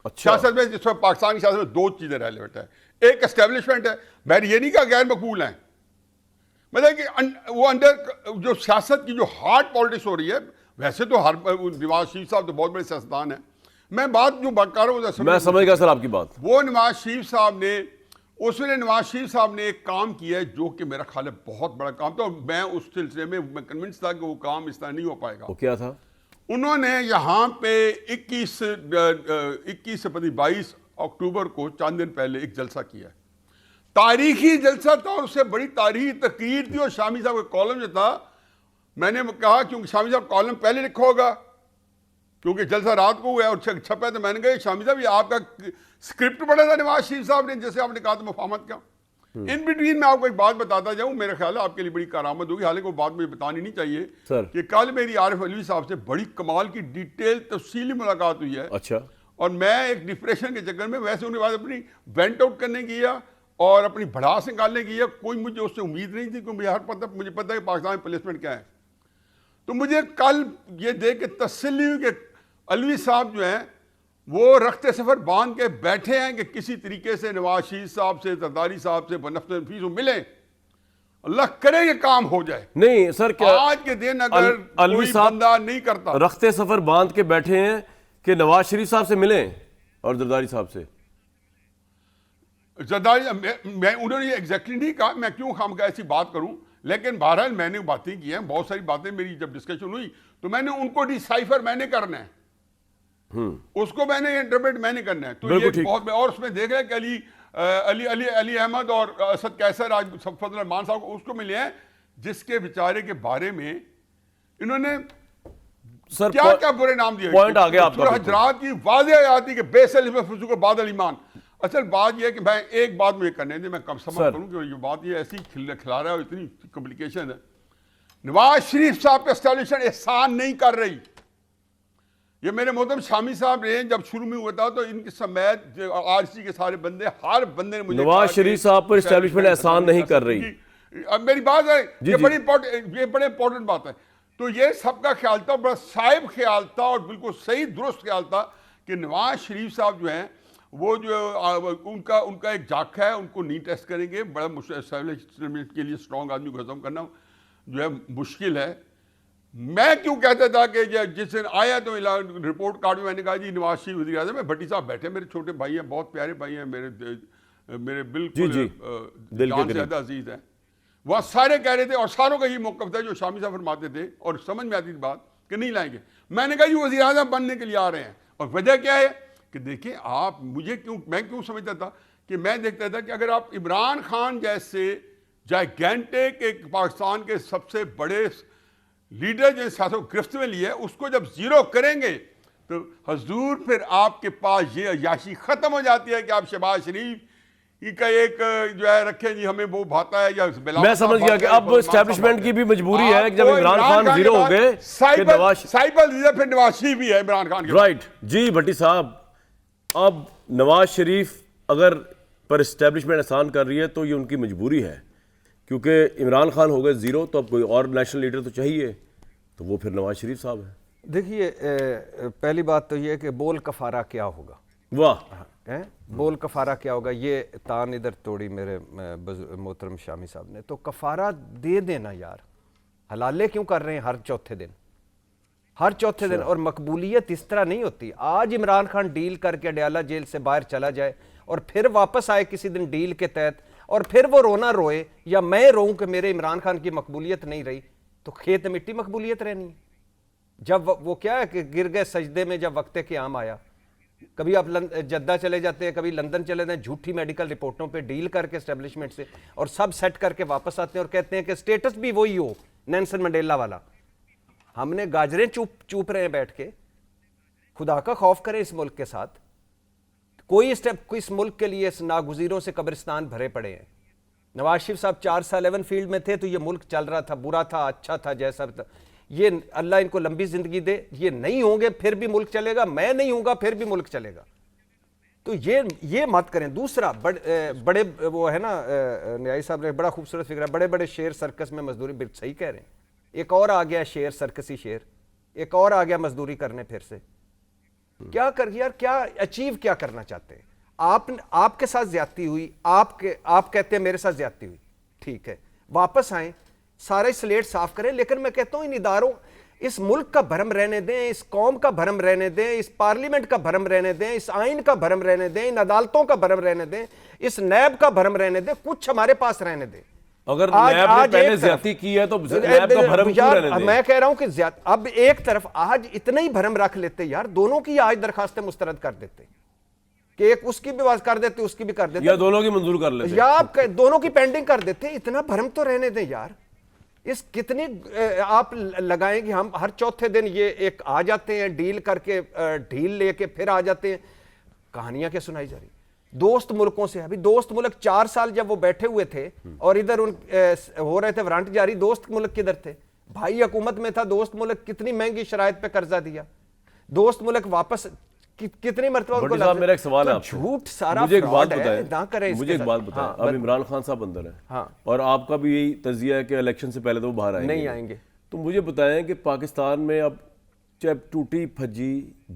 अच्छा। सियासत में जिसमें पाकिस्तान की सियासत में 2 चीज़ें रेलेवेंट है। एक एस्टेब्लिशमेंट है, मैंने ये नहीं कहा गैर मकबूल हैं, मतलब कि वो अंडर जो सियासत की जो हार्ड पॉलिटिक्स हो रही है। वैसे तो हर नवाज शरीफ साहब तो बहुत बड़े सियासतदान हैं। मैं बात जो बात कर रहा हूँ मैं समझ गया सर आपकी बात। वो नवाज शरीफ साहब ने उसमें नवाज शरीफ साहब ने एक काम किया है जो कि मेरा ख्याल है बहुत बड़ा काम था। मैं उस सिलसिले में मैं कन्विंस था कि वो काम इस तरह नहीं हो पाएगा। वो क्या था? उन्होंने यहाँ पे 21 से 22 अक्टूबर को चंद दिन पहले एक जलसा किया है। तारीखी जलसा था और उससे बड़ी तारीखी तकरीर थी। और शामी साहब का कॉलम जो था, मैंने कहा क्योंकि शामी साहब कॉलम पहले लिखा होगा क्योंकि जलसा रात को हुआ है और छपा है, तो मैंने कहा शामी साहब ये आपका स्क्रिप्ट पढ़ा था नवाज शरीफ साहब ने, जैसे आपने कहा था मुफाहमत का। इन बिटवीन मैं आपको एक बात बताता जाऊं, मेरा ख्याल है आपके लिए बड़ी करामत होगी, हालांकि वो बात मुझे बतानी नहीं चाहिए कि कल मेरी आरिफ अलवी साहब से बड़ी कमाल की डिटेल तफसीली मुलाकात हुई है। अच्छा। और मैं एक डिप्रेशन के चक्कर में वैसे उनके बाद अपनी वेंट आउट करने की है और अपनी भड़ास निकालने की है। कोई मुझे उससे उम्मीद नहीं थी क्योंकि मुझे पता है कि पाकिस्तान में प्लेसमेंट क्या है। तो मुझे कल ये देख के तसल्ली हुई कि अलवी साहब जो हैं वो रखते सफर बांध के बैठे हैं कि किसी तरीके से नवाज शरीफ साहब से, जरदारी साहब से बनफीस मिले। अल्लाह करे ये काम हो जाए। नहीं सर, क्या आज के दिन अगर कोई बंदा नहीं करता, रखते सफर बांध के बैठे हैं कि नवाज शरीफ साहब से मिलें और जरदारी साहब से? जरदारी मैं उन्होंने एग्जैक्टली नहीं कहा, मैं क्यों खाम का ऐसी बात करूं, लेकिन बहरहाल मैंने बातें की हैं, बहुत सारी बातें मेरी जब डिस्कशन हुई तो मैंने उनको डिसाइफर मैंने करना है, उसको मैंने इंटरप्रेट मैंने करना है। तो ये बहुत, और उसमें देख रहे कि अली अहमद और असद कैसर आज फजल रहमान साहब को उसको मिले हैं जिसके बेचारे के बारे में इन्होंने सर क्या क्या बुरे नाम दिए। पॉइंट आ गया आपका। हजरात की वाज़ेह आती कि बेसल में फुसू को बादल ईमान। असल बात यह है कि मैं एक बात मुझे करने दे, मैं कम समझ करूं कि ये बात ये ऐसी खिला रहा है और इतनी कॉम्प्लिकेशन है। नवाज शरीफ साहब का एस्टेब्लिशमेंट एहसान नहीं कर रही। ये मेरे मोहतरम शामी साहब ने जब शुरू में हुआ था तो इनके समेत आरसी के सारे बंदे, हर बंदे ने मुझे नवाज शरीफ साहब पर एस्टेब्लिशमेंट एहसान नहीं कर रही। अब मेरी बात है, ये जी। बड़ी इंपॉर्टेंट बात है। तो ये सबका ख्याल था, बड़ा साहिब ख्याल था और बिल्कुल सही दुरुस्त ख्याल था कि नवाज शरीफ साहब जो हैं वो जो उनका एक जाखा है, उनको नहीं टेस्ट करेंगे। बड़ा एस्टेब्लिशमेंट के लिए स्ट्रॉन्ग आदमी को खत्म करना जो है मुश्किल है। मैं क्यों कहता था कि जिस दिन आया तो रिपोर्ट कार्ड में मैंने कहा जी नवाज शरीफ वज़ीर आज़म में, भट्टी साहब बैठे, मेरे छोटे भाई हैं, बहुत प्यारे भाई हैं, मेरे बिल्कुल दिल के जान से ज़्यादा अजीज़ हैं। वह सारे कह रहे थे और सारों का ही मौक़िफ़ था जो शामी साहब फरमाते थे और समझ में आती थी बात कि नहीं लाएंगे। मैंने कहा जी वज़ीर आज़म बनने के लिए आ रहे हैं। और वजह क्या है कि देखिए आप मैं क्यों समझता था कि मैं देखता था कि अगर आप इमरान खान जैसे जाइगेंटिक एक पाकिस्तान के सबसे बड़े लीडर जो सियासत गिरफ्त में लिए उसको जब जीरो करेंगे तो हजूर फिर आपके पास ये अयाशी खत्म हो जाती है कि आप शहबाज शरीफ का एक जो है रखें जी हमें वो भाता है या मैं समझ गया कि अब एस्टेब्लिशमेंट की भी मजबूरी है कि जब इमरान खान जीरो हो गए साइबल फिर नवाज शरीफ भी है इमरान खान के राइट जी। भट्टी साहब, अब नवाज शरीफ अगर पर एस्टेब्लिशमेंट एहसान कर रही है तो ये उनकी मजबूरी है, क्योंकि इमरान खान हो गए जीरो तो अब कोई और नेशनल लीडर तो चाहिए, तो वो फिर नवाज शरीफ साहब है। देखिए पहली बात तो ये है कि बोल कफारा क्या होगा। वाह, बोल कफारा क्या होगा, ये तान इधर तोड़ी मेरे मोहतरम शामी साहब ने। तो कफारा दे देना यार, हलाले क्यों कर रहे हैं हर चौथे दिन, हर चौथे दिन। और मकबूलियत इस तरह नहीं होती। आज इमरान खान डील करके अडयाला जेल से बाहर चला जाए और फिर वापस आए किसी दिन डील के तहत और फिर वो रोना रोए या मैं रोऊं कि मेरे इमरान खान की मकबूलियत नहीं रही, तो खेत मिट्टी मकबूलियत रहनी है। जब वो क्या है कि गिर गए सजदे में जब वक्ते क़याम आया। कभी आप जद्दा चले जाते हैं, कभी लंदन चले जाते हैं, झूठी मेडिकल रिपोर्टों पे डील करके एस्टेब्लिशमेंट से और सब सेट करके वापस आते हैं और कहते हैं कि स्टेटस भी वही हो नेल्सन मंडेला वाला। हमने गाजरें चूप रहे हैं बैठ के। खुदा का खौफ करें इस मुल्क के साथ। कोई स्टेप इस मुल्क के लिए नागुज़ीरों से कब्रिस्तान भरे पड़े हैं। नवाज शरीफ साहब 4 साल 11 फील्ड में थे तो ये मुल्क चल रहा था, बुरा था, अच्छा था, जैसा था। ये अल्लाह इनको लंबी जिंदगी दे, ये नहीं होंगे फिर भी मुल्क चलेगा, मैं नहीं होऊंगा फिर भी मुल्क चलेगा। तो ये मत करें। दूसरा बड़े वो है ना, न्यायी साहब ने बड़ा खूबसूरत फिक्र है, बड़े बड़े शेर सर्कस में मजदूरी, सही कह रहे हैं। एक और आ गया शेर, सर्कसी शेर, एक और आ गया मजदूरी करने फिर से। क्या कर यार, क्या अचीव क्या करना चाहते हैं आप? आपके साथ ज्यादती हुई, आप कहते हैं मेरे साथ ज्यादती हुई, ठीक है, वापस आए, सारे स्लेट साफ करें। लेकिन मैं कहता हूं इन इदारों, इस मुल्क का भरम रहने दें, इस कौम का भरम रहने दें, इस पार्लियामेंट का भरम रहने दें, इस आइन का भरम रहने दें, इन अदालतों का भरम रहने दें, इस नैब का भरम रहने दें, कुछ हमारे पास रहने दें। अगर नैब ने पहले ज्यादती की है तो नैब का भरम क्यों रहने दें? मैं कह रहा हूं कि अब एक तरफ आज इतना ही भरम रख लेते यार, दोनों की आज दरखास्तें मुस्तरद कर देते कि एक उसकी भी बात कर देते, उसकी भी कर देते, या दोनों की मंजूर कर लेते, या आप दोनों की पेंडिंग कर देते। इतना भरम तो रहने दें यार। इस कितनी आप लगाएंगे, हम हर चौथे दिन ये एक आ जाते हैं डील करके, ढील लेके फिर आ जाते हैं। कहानियां क्या सुनाई जा रही दोस्त मुल्कों से। अभी दोस्त मुल्क 4 साल जब वो बैठे हुए थे और इधर हो रहे थे वारंट जारी, दोस्त मुल्क किधर थे? भाई हुकूमत में था दोस्त मुल्क, कितनी महंगी शराइत पे कर्जा दिया दोस्त मुल्क, वापस कितनी मरतबा उनको। साहब मेरा एक सवाल है आपसे, झूठ सारा मुझे एक बात है, बताएं, ना करें मुझे एक बात बताएं। अब इमरान खान साहब अंदर है, हाँ, और आपका भी यही तजिया है कि इलेक्शन से पहले तो वो बाहर आएंगे नहीं आएंगे। तो मुझे बताएं कि पाकिस्तान में अब चाहे टूटी फजी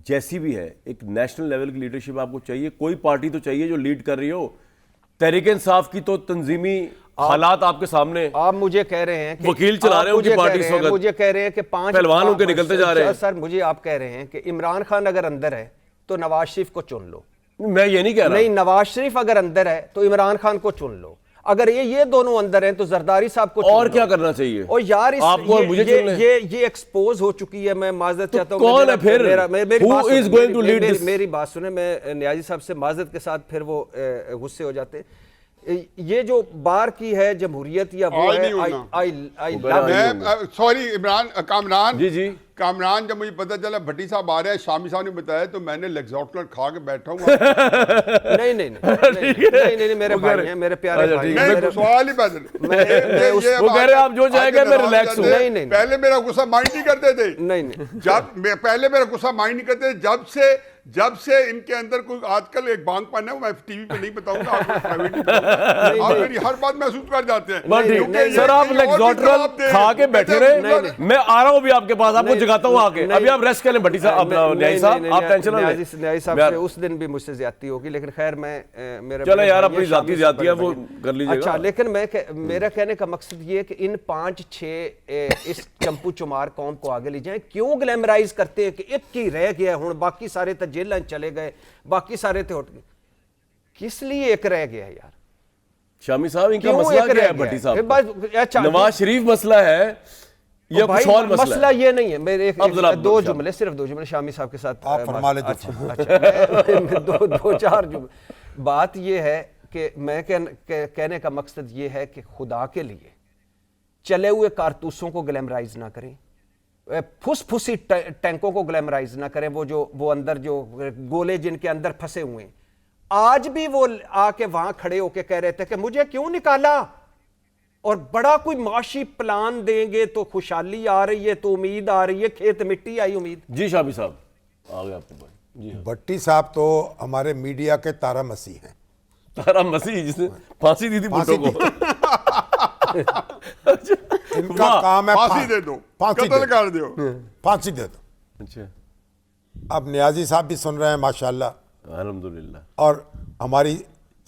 जैसी भी है, एक नेशनल लेवल की लीडरशिप आपको चाहिए। कोई पार्टी तो चाहिए जो लीड कर रही हो। तहरीक इंसाफ की तो तंजीमी हालात आपके सामने, आप मुझे कह रहे हैं कि वकील चला रहे हैं उनकी पार्टी इस वक्त, मुझे कह रहे हैं कि 5 पहलवान उनके निकलते जा रहे हैं। सर मुझे आप कह रहे हैं कि इमरान खान अगर अंदर है तो नवाज शरीफ को चुन लो। मैं ये नहीं कह रहा। नहीं, नवाज शरीफ अगर अंदर है तो इमरान खान को चुन लो। अगर ये दोनों अंदर हैं तो जरदारी साहब को और क्या करना चाहिए? और यार आपको और मुझे ये एक्सपोज हो चुकी है। मैं माजरत चाहता हूं। कौन है फिर? Who is going to lead this? मेरी बात सुने, मैं न्याजी साहब से माजरत के साथ फिर वो गुस्से हो जाते। ये जो बार की है जमहूरियत या वो आज है, नहीं होना। आई वो बड़ा लव नहीं मैं सॉरी इमरान कामरान जी जी कामरान, जब मुझे पता चला भट्टी साहब आ रहे हैं, शामी साहब ने बताया, तो मैंने लेक्सोटलर खा के बैठा हूँ। नहीं नहीं नहीं मेरे वो कह भाई रहे- हैं, मेरे प्यारे अच्छा, भाई ठीक हैं, है। मेरे- सवाल ही पैदल वो कह रहे हैं आप जो जाएंगे मैं रिलैक्स हूँ। नहीं, नहीं। पहले मेरा गुस्सा माइंड नहीं करते थे, नहीं पहले मेरा गुस्सा माइंड नहीं करते थे, जब से इनके अंदर कोई आजकल एक बांग पान है, वो मैं टीवी पे नहीं बताऊंगा, आपको प्राइवेट में बताऊंगा। आप मेरी हर बात महसूस कर जाते हैं। बस ठीक। क्योंकि ये सर आप कहीं और भी लेक्सोट्रल जवाब दे। खा के बैठे रहे, नहीं। मैं आ रहा हूँ अभी आपके पास, आपको नहीं, जगाता हूँ आके। नहीं। अभी आप रेस्ट कर लें भट्टी साहब, अपना न्यायी साहब, आप टेंशन ना लें। न्यायी साहब से उस दिन भी मुझसे ज्यादती होगी, लेकिन खैर मैं मेरे चलो बड़े यार, भाई अपनी हैं, जाती शामिल जाती है बड़े वो भाई हैं। कर लीजिएगा। अच्छा, लेकिन मेरा कहने का मकसद ये है कि इन 5-6 इस चंपू चुमार कौम को आगे ले जाएं। क्यों ग्लैमराइज करते हैं कि एक ही रह गया हुण, बाकी सारे तो जेल चले गए, बाकी सारे तो उठ गए। किस लिए एक रह गया यार? शामी साहब इनका क्यों मसला एक क्या रह है गया? भट्टी एक साहब बात- अच्छा, का? नवाज शरीफ मसला है या भाई, कुछ और मसला मसला है? ये नहीं है। मेरे अब जरा दो शामिल। जुमले, सिर्फ 2 जुमले शामी साहब के साथ आप फरमा ले तो अच्छा, मैं 2-4 जुमले। बात ये है कि मैं कहने का मकसद ये है कि खुदा के लिए चले हुए कारतूसों को ग्लैमराइज ना करें, फुसफुसी टैंकों को ग्लैमराइज ना करें। वो अंदर जो गोले जिनके अंदर फंसे हुए हैं, आज भी वो आके वहां खड़े होके कह रहे थे कि मुझे क्यों निकाला, और बड़ा कोई माशी प्लान देंगे तो खुशहाली आ रही है, तो उम्मीद आ रही है, खेत मिट्टी आई उम्मीद। जी शामी साहब आ गए आपके पास। जी हाँ। भट्टी साहब तो हमारे मीडिया के तारा मसीह हैं। तारा मसीह जिसने फांसी दी थी फांसी भुट्टो को। इनका वाह, काम है फांसी दे दो, फांसी कत्ल दे कर दो। फांसी दे दो। अच्छा, अब न्याजी साहब भी सुन रहे हैं माशाल्लाह, अल्हम्दुलिल्लाह। और हमारी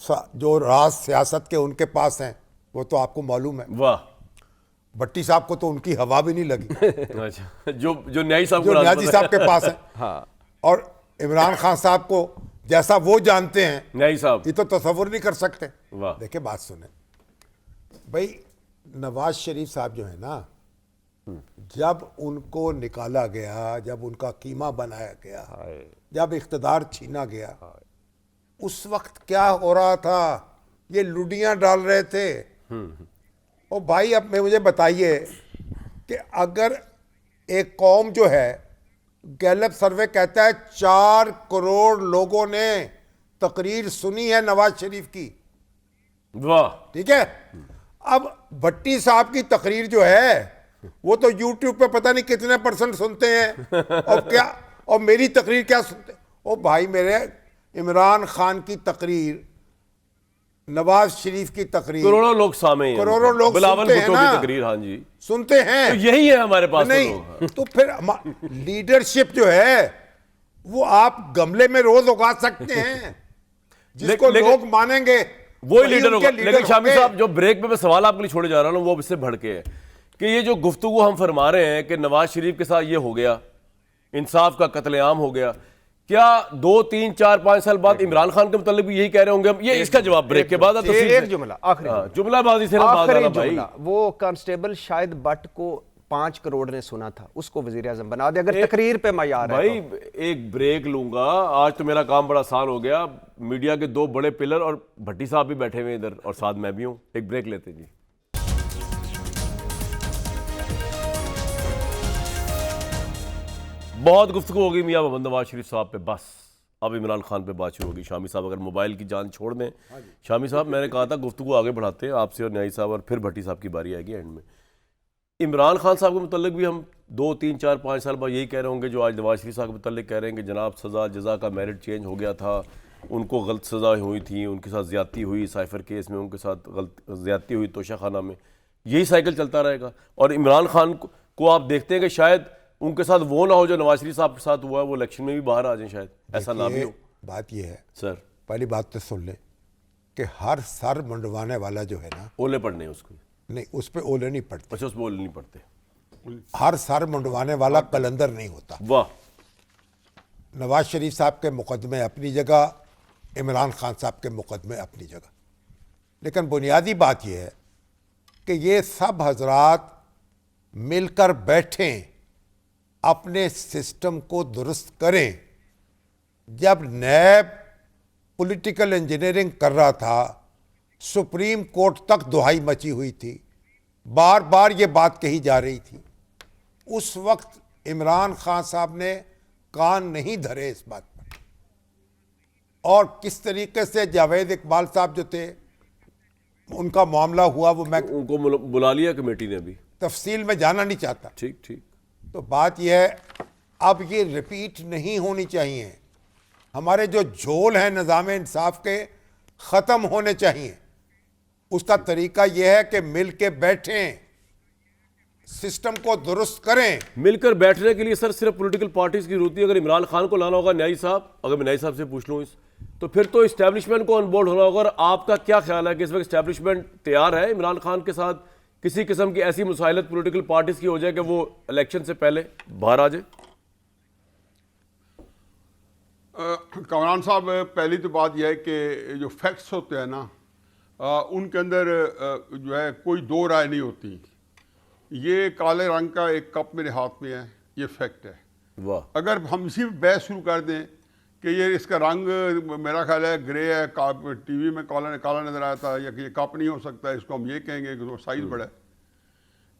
जो राज सियासत के उनके पास हैं वो तो आपको मालूम है। वाह। भट्टी साहब को तो उनकी हवा भी नहीं लगी अच्छा, जो न्यायी साहब जो को न्याजी साहब के पास है। हाँ, और इमरान खान साहब को जैसा वो जानते हैं, न्यायी साहब, ये तो तसव्वुर नहीं कर सकते। वाह। देखिए बात सुने भाई, नवाज शरीफ साहब जो है ना, जब उनको निकाला गया, जब उनका कीमा बनाया गया, जब इख्तिदार छीना गया, उस वक्त क्या हो रहा था? ये लुडियां डाल रहे थे। और भाई अब मुझे बताइए कि अगर एक कौम जो है, गैलप सर्वे कहता है 4 करोड़ लोगों ने तकरीर सुनी है नवाज शरीफ की, वाह। ठीक है। अब भट्टी साहब की तकरीर जो है वो तो यूट्यूब पे पता नहीं कितने % सुनते हैं, और क्या, और मेरी तकरीर क्या सुनते। ओ भाई मेरे, इमरान खान की तकरीर, नवाज शरीफ की तकरीर, करोड़ों लोग सामे हैं, करोड़ों लोग बिलावल सुनते हैं भुट्टो ना। की तकरीर। हाँ जी, सुनते हैं। तो यही है हमारे पास तो नहीं लोग। तो फिर लीडरशिप जो है वो आप गमले में रोज उगा सकते हैं, जिसको लेकिन- लोग मानेंगे वही वही लीडर उनके होगा। लीडर लेकिन शामी होंगे। साहब, जो ब्रेक में मैं सवाल आपके लिए छोड़े जा रहा हूँ वो इससे भड़के है कि ये जो गुफ्तगू हम फरमा रहे हैं कि नवाज शरीफ के साथ ये हो गया, इंसाफ का कत्लेआम हो गया, क्या 2, 3, 4, 5 साल बाद इमरान खान के मुतालिक भी यही कह रहे होंगे हम? ये इसका जवाब ब्रेक के बाद है। तफसील से। एक जुमला आखिरी, जुमलाबाजी से ना बात आखिरी आना भाई। जुमला। वो कांस्टेबल शायद बट को 5 करोड़ ने सुना था, उसको वजीर आजम बना दे अगर तकरीर पे मयार है भाई तो। एक ब्रेक लूंगा, आज तो मेरा काम बड़ा आसान हो गया। मीडिया के 2 बड़े पिलर और भट्टी साहब भी बैठे हुए हैं इधर, और साथ मैं भी हूं। एक ब्रेक लेते हैं जी। बहुत गुफ्तगू होगी मियां मोहम्मद नवाज शरीफ साहब पे, बस अब इमरान खान पे बात शुरू होगी। शामी साहब अगर मोबाइल की जान छोड़ दें। शामी साहब, मैंने कहा था गुफ्तगू आगे बढ़ाते हैं आपसे और न्यायी साहब, और फिर भट्टी साहब की बारी आएगी एंड में। इमरान खान साहब के मुतल्लिक भी हम 2, 3, 4, 5 साल बाद यही कह रहे होंगे जो आज नवाज शरीफ साहब के मुतल्लिक कह रहे हैं कि जनाब सज़ा जज़ा का मेरिट चेंज हो गया था, उनको गलत सज़ा हुई थी, उनके साथ ज़्यादती हुई, साइफर केस में उनके साथ गलत ज़्यादती हुई तोशा खाना में। यही साइकिल चलता रहेगा, और इमरान खान को आप देखते हैं कि शायद उनके साथ वो ना हो जो नवाज शरीफ साहब के साथ हुआ है, वो इलेक्शन में भी बाहर आ जाए, शायद ऐसा ना भी देखिए, हो। बात यह है, सर, पहली बात तो सुन ले कि हर सर मुंडवाने वाला जो है ना, ओले पड़ने हैं उसको। नहीं उस पर ओले नहीं पड़ते। अच्छा, उस पर ओले नहीं पड़ते। हर सर मुंडवाने वाला कलंदर नहीं होता। वाह। नवाज शरीफ साहब के मुकदमे अपनी जगह, इमरान खान साहब के मुकदमे अपनी जगह, लेकिन बुनियादी बात यह है कि ये सब हजरात मिलकर बैठें, अपने सिस्टम को दुरुस्त करें। जब नैब पॉलिटिकल इंजीनियरिंग कर रहा था, सुप्रीम कोर्ट तक दुहाई मची हुई थी, बार बार ये बात कही जा रही थी। उस वक्त इमरान खान साहब ने कान नहीं धरे इस बात पर, और किस तरीके से जावेद इकबाल साहब जो थे उनका मामला हुआ वो मैं उनको बुला लिया कमेटी ने अभी। तफसील में जाना नहीं चाहता। ठीक ठीक। तो बात यह है, अब ये रिपीट नहीं होनी चाहिए। हमारे जो झोल हैं निज़ाम इंसाफ के ख़त्म होने चाहिए। उसका तरीका यह है कि मिल के बैठें, सिस्टम को दुरुस्त करें। मिलकर बैठने के लिए सर सिर्फ पॉलिटिकल पार्टीज की जरूरत है। अगर इमरान खान को लाना होगा न्यायी साहब, अगर मैं न्यायी साहब से पूछ लूँ तो फिर तो इस्टेब्लिशमेंट को ऑनबोर्ड होना होगा। और आपका क्या ख्याल है कि इस वक्त इस्टेब्लिशमेंट तैयार है इमरान खान के साथ किसी किस्म की ऐसी मुसाइलत पॉलिटिकल पार्टीज की हो जाए कि वो इलेक्शन से पहले बाहर आ जाए? कमरान साहब, पहली तो बात यह है कि जो फैक्ट्स होते हैं ना, उनके अंदर जो है कोई दो राय नहीं होती। ये काले रंग का एक कप मेरे हाथ में है, ये फैक्ट है। वाह। अगर हम इसी बहस शुरू कर दें कि ये इसका रंग मेरा ख्याल है ग्रे है, टीवी में काला नजर आया था, या कि ये कप नहीं हो सकता, इसको हम ये कहेंगे कि वो साइज बड़ा है।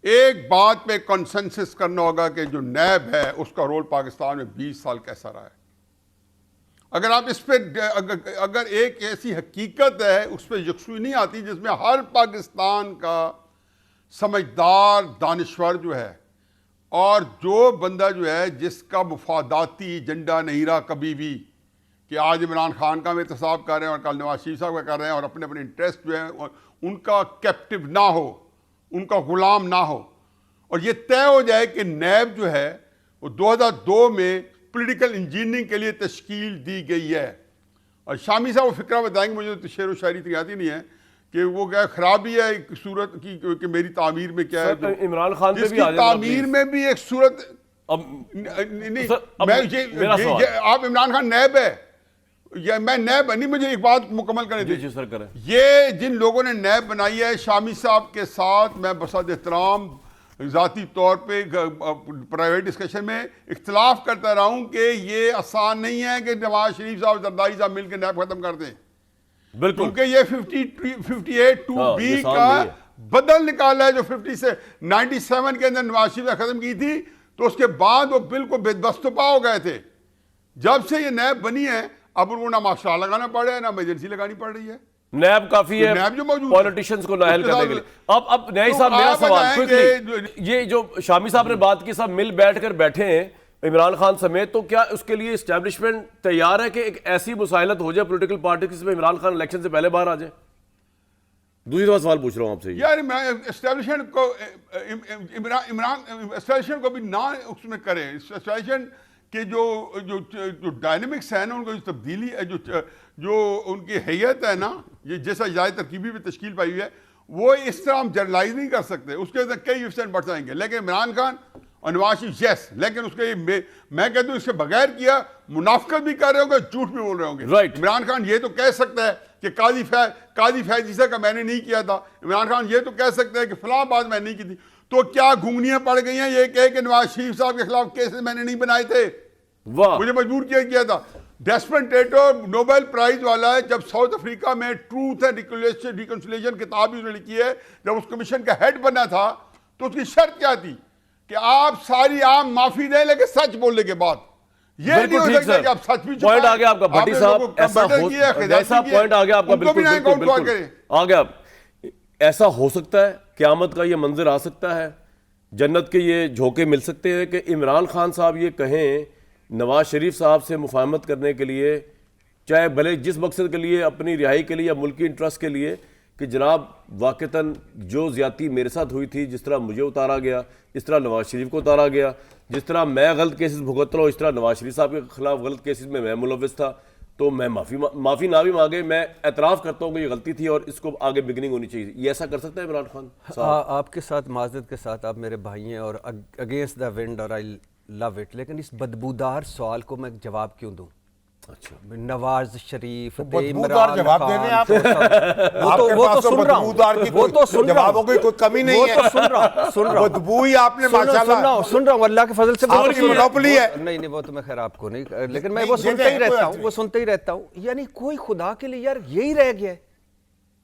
एक बात पे कंसेंसस करना होगा कि जो नैब है उसका रोल पाकिस्तान में 20 साल कैसा रहा है। अगर आप इस पे अगर एक ऐसी हकीकत है उस पर यकसुई नहीं आती जिसमें हर पाकिस्तान का समझदार दानिश्वर जो है और जो बंदा जो है जिसका मुफादाती एजेंडा नहीं रहा कभी भी कि आज इमरान खान का हम एहतसाब कर रहे हैं और कल नवाज शरीफ साहब का कर रहे हैं और अपने अपने इंटरेस्ट जो है उनका कैप्टिव ना हो, उनका गुलाम ना हो, और ये तय हो जाए कि नैब जो है वो 2002 में पॉलिटिकल इंजीनियरिंग के लिए तश्कील दी गई है। और शामी साहब वो फिक्रा बताएंगे, मुझे तो शेर व शायरी तो याद ही नहीं है कि वो क्या खराबी है एक सूरत की कि मेरी तामीर में क्या है। इमरान खान पे भी आ जाए तामीर में भी एक सूरत नहीं, आप इमरान खान नैब है या मैं नैब नहीं, मुझे एक बात मुकम्मल करने दीजिए सर करें। ये जिन लोगों ने नैब बनाई है, शामी साहब के साथ मैं बसद एहतराम ज़ाती तौर पे प्राइवेट डिस्कशन में इख्तलाफ करता रहा हूं कि ये आसान नहीं है कि नवाज शरीफ साहब जरदारी साहब मिलकर नैब खत्म कर दें। बिल्कुल, क्योंकि ये 58 2B का बदल निकाला है जो 50 से 97 के अंदर नवाज शरीफ ने खत्म की थी, तो उसके बाद वो बिल्कुल बेदस्तपा हो गए थे। जब से ये नैब बनी है अब उनको ना मास्टर लगाना पड़ रहा है ना इमरजेंसी लगानी पड़ रही है। नैब काफी है नैब जो मौजूद पॉलिटिशियंस को नाअहल करने के लिए। अब न्यायी साहब, मेरा सवाल क्विकली, ये जो शामी साहब ने बात की, सब मिल बैठकर बैठे हैं इमरान खान समेत, तो क्या उसके लिए एस्टेब्लिशमेंट तैयार है कि एक ऐसी मुसाइलत हो जाए पॉलिटिकल पार्टी जिसमें इमरान खान इलेक्शन से पहले बाहर आ जाए? दूसरी दफा सवाल पूछ रहा हूं आपसे यार, एस्टेब्लिशमेंट को इमरान एस्टेब्लिशमेंट को भी ना उसमें करें। एस्टेब्लिशमेंट के जो डायनेमिक्स है ना, उनको जो तब्दीली है, जो उनकी हैयत है ना, ये जैसा इजाज़ तरकीबी में तश्कील पाई हुई है, वो इस तरह हम जनरलाइज नहीं कर सकते। उसके अंदर कई इफ्सेंट बढ़ जाएंगे। लेकिन इमरान खान और नवाज शरीफ यस, लेकिन उसके मैं कहता हूँ इसके बगैर किया मुनाफिकत भी कर रहे होंगे, झूठ भी बोल रहे होंगे। राइट। इमरान खान ये तो कह सकता है कि काजी फैज ईसा का मैंने नहीं किया था। इमरान खान ये तो कह सकता है कि फलां बात मैंने नहीं की थी। तो क्या घुंगनियां पड़ गई हैं ये कहे कि नवाज शरीफ साहब के खिलाफ केसेस मैंने नहीं बनाए थे? वाह, मुझे मजबूर किया था। डेस्मंड टेटो नोबेल प्राइज वाला है, जब साउथ अफ्रीका में ट्रूथ एंड रिकंसिलिएशन किताब उसने लिखी है, जब उस कमीशन का हेड बना था, तो उसकी शर्त क्या थी कि आप सारी आम माफी दें लेकिन सच बोलने के बाद। ये नहीं हो सकता कि आप सच भी पॉइंट आ गया आपका भट्टी साहब, ऐसा पॉइंट आ गया आपका, बिल्कुल आ गया। ऐसा हो सकता है, क़यामत का ये मंजर आ सकता है, जन्नत के ये झोंके मिल सकते हैं कि इमरान खान साहब ये कहें नवाज शरीफ साहब से मुफाहमत करने के लिए, चाहे भले जिस मकसद के लिए, अपनी रिहाई के लिए या मुल्की इंटरेस्ट के लिए, कि जनाब वाक़तन जो ज़्यादती मेरे साथ हुई थी, जिस तरह मुझे उतारा गया, इस तरह नवाज शरीफ को उतारा गया, जिस तरह मैं गलत केसेस भुगत रहा हूँ, इस तरह नवाज शरीफ साहब के खिलाफ गलत केसेस में मैं मुलविस था, तो मैं माफ़ी ना भी मांगे, मैं एतराफ़ करता हूँ कि ये गलती थी और इसको आगे बिगनिंग होनी चाहिए। ये ऐसा कर सकता है इमरान खान साहब? आपके साथ माज़रत के साथ, आप मेरे भाई हैं और अगेंस्ट द विंड और आई लव इट, लेकिन इस बदबूदार सवाल को मैं जवाब क्यों दूं? अच्छा, नवाज शरीफ, बदबूदार जवाब दे रहे हैं आप। वो तो सुन रहा हूं, वो तो सुन रहा हूं, जवाबों की कोई कमी नहीं है। वो तो सुन रहा हूं, बदबू ही आपने माशाल्लाह सुन रहा हूं, अल्लाह के फजल से मोनोपोली है। नहीं, वो तो मैं खैर आपको नहीं, लेकिन मैं वो सुनते ही रहता हूं, यानी कोई खुदा के लिए यार यही रह गया है,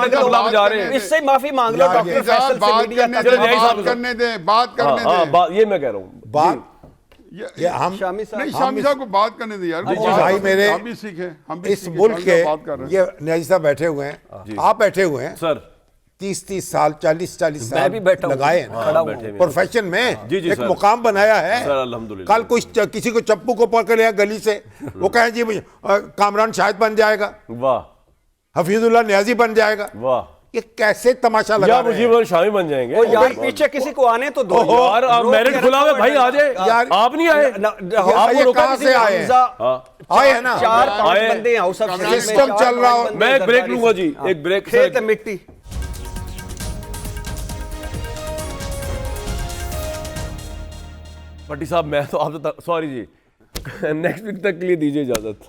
वाले बात खिलाफ जा रहे हैं। करने इससे माफी मांग लो यार, डॉक्टर ये फैसल से, बात मीडिया करने का। चलो, यही दे, साहब बात करने दे, बात हाँ करने हाँ दे। बात ये मैं कह रहा हूँ बात ये हम शामी साहब नहीं, शामी साहब को बात करने दे यार। भाई मेरे हम भी सीखे, हम भी इस सीखे, मुल्क शामी के साहब बात कर रहे हैं। ये न्याजी साहब बैठे हुए हैं, आप बैठे हुए हैं, सर 30 साल 40 साल मैं भी बैठा हूं, लगाए हैं ना, खड़ा हूं। बैठे हैं। प्रोफेशन में जी, जी, एक सर। मुकाम बनाया है। सर, अल्हम्दुलिल्लाह। कल किसी को चप्पू को पकड़ लिया गली से, वो कहें जी कामरान शाहिद बन जाएगा, वाह हफीजुल्लाह न्याजी बन जाएगा। वाह, ये कैसे तमाशा लगा या रहे हैं? मुजीब शामी बन जाएंगे। ओ यार पीछे किसी को आने तो दो यार आप मेरिट खुला हुआ है, भाई आ जाए। यार, आप नहीं आए, आपको ये रोका कहाँ किसी से ने? आए हैं? हाँ, आए हैं ना, 4-5 आए। बंदे हैं हाउस ऑफ सिस्टम चल रहा हो। मैं एक ब्रेक लूंगा जी, एक ब्रेक। खेत मिट्टी। भट्टी साहब मैं तो आप सॉरी जी, नेक्स्ट वीक तक के लिए दीजिए इजाजत।